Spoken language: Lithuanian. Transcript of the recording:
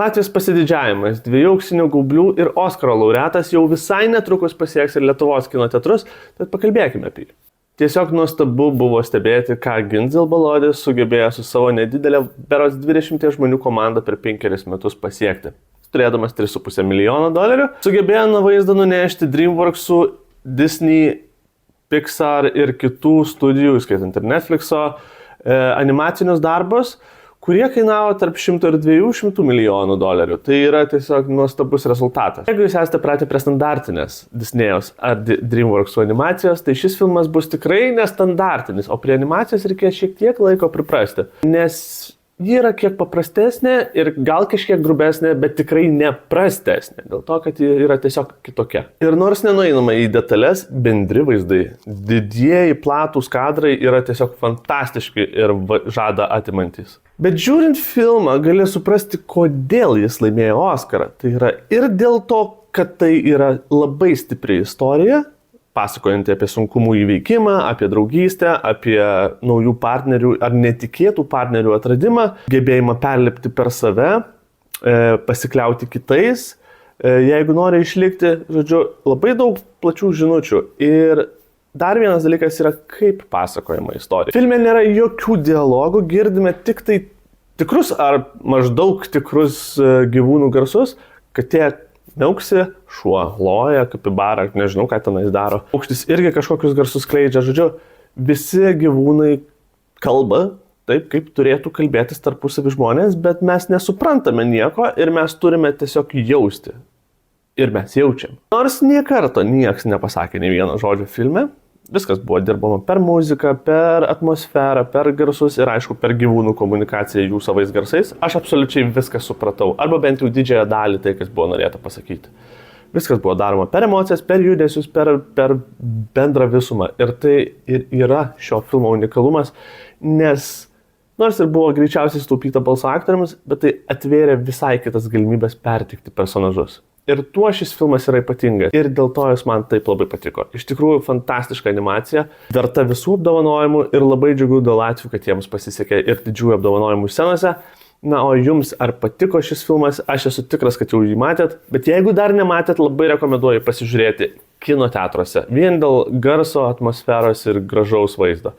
Latvijos pasididžiavimas, 2 auksinių gaublių ir Oskaro laureatas jau visai netrukus pasieks ir Lietuvos kino teatrus, tad pakalbėkime apie jį. Tiesiog nuostabu buvo stebėti, ką Ginzelbalodis sugebėjo su savo nedidelė berods 20 žmonių komanda per 5 metus pasiekti. Turėdamas $3,5 milijono, sugebėjo nuo vaizdą nunešti DreamWorks'ų, Disney, Pixar ir kitų studijų, skaitant ir Netflix'o, animacinius darbus, kurie kainavo tarp $100 ir $200 milijonų. Tai yra tiesiog nuostabus rezultatas. Jeigu jūs esate pratę prie standartinės Disney'os ar DreamWorks'ų animacijos, tai šis filmas bus tikrai nestandartinis, o prie animacijos reikės šiek tiek laiko priprasti, nes ji yra kiek paprastesnė ir gal kažkiek grubesnė, bet tikrai neprastesnė, dėl to, kad ji yra tiesiog kitokia. Ir nors nenueinama į detalės, bendri vaizdai, didieji platūs kadrai yra tiesiog fantastiški ir žada atimantis. Bet žiūrint filmą, gali suprasti, kodėl jis laimėjo Oskarą. Tai yra ir dėl to, kad tai yra labai stipri istorija, pasakojanti apie sunkumų įveikimą, apie draugystę, apie naujų partnerių ar netikėtų partnerių atradimą, gebėjimą perlipti per save, pasikliauti kitais, jeigu nori išlikti, žodžiu, labai daug plačių žinučių. Ir dar vienas dalykas yra, kaip pasakojama istorija. Filme nėra jokių dialogų, girdime tik tai tikrus ar maždaug tikrus gyvūnų garsus, katė miauksi, šuo loja, kapibara, nežinau, ką tenais daro. Paukštis irgi kažkokius garsus skleidžia, žodžiu, visi gyvūnai kalba taip, kaip turėtų kalbėtis tarpusavį žmonės, bet mes nesuprantame nieko ir mes turime tiesiog jausti. Ir mes jaučiam. Nors nė karto nieks nepasakė nei vieno žodžio filme, viskas buvo dirbama per muziką, per atmosferą, per garsus ir aišku, per gyvūnų komunikaciją jų savais garsais. Aš absoliučiai viską supratau, arba bent jau didžiąją dalį tai, kas buvo norėta pasakyti. Viskas buvo daroma per emocijas, per judesius, per bendrą visumą. Ir tai ir yra šio filmo unikalumas, nes nors ir buvo greičiausiai sutaupyta balso aktoriams, bet tai atvėrė visai kitas galimybės pertikti personažus. Ir tuo šis filmas yra ypatingas. Ir dėl to jis man taip labai patiko. Iš tikrųjų, fantastiška animacija, verta visų apdovanojimų ir labai džiugu dėl Latvių, kad jiems pasisekė ir didžiųjų apdovanojimų scenose. Na, o jums ar patiko šis filmas? Aš esu tikras, kad jau jį matėt, bet jeigu dar nematėt, labai rekomenduoju pasižiūrėti kino teatruose. Vien dėl garso, atmosferos ir gražaus vaizdo.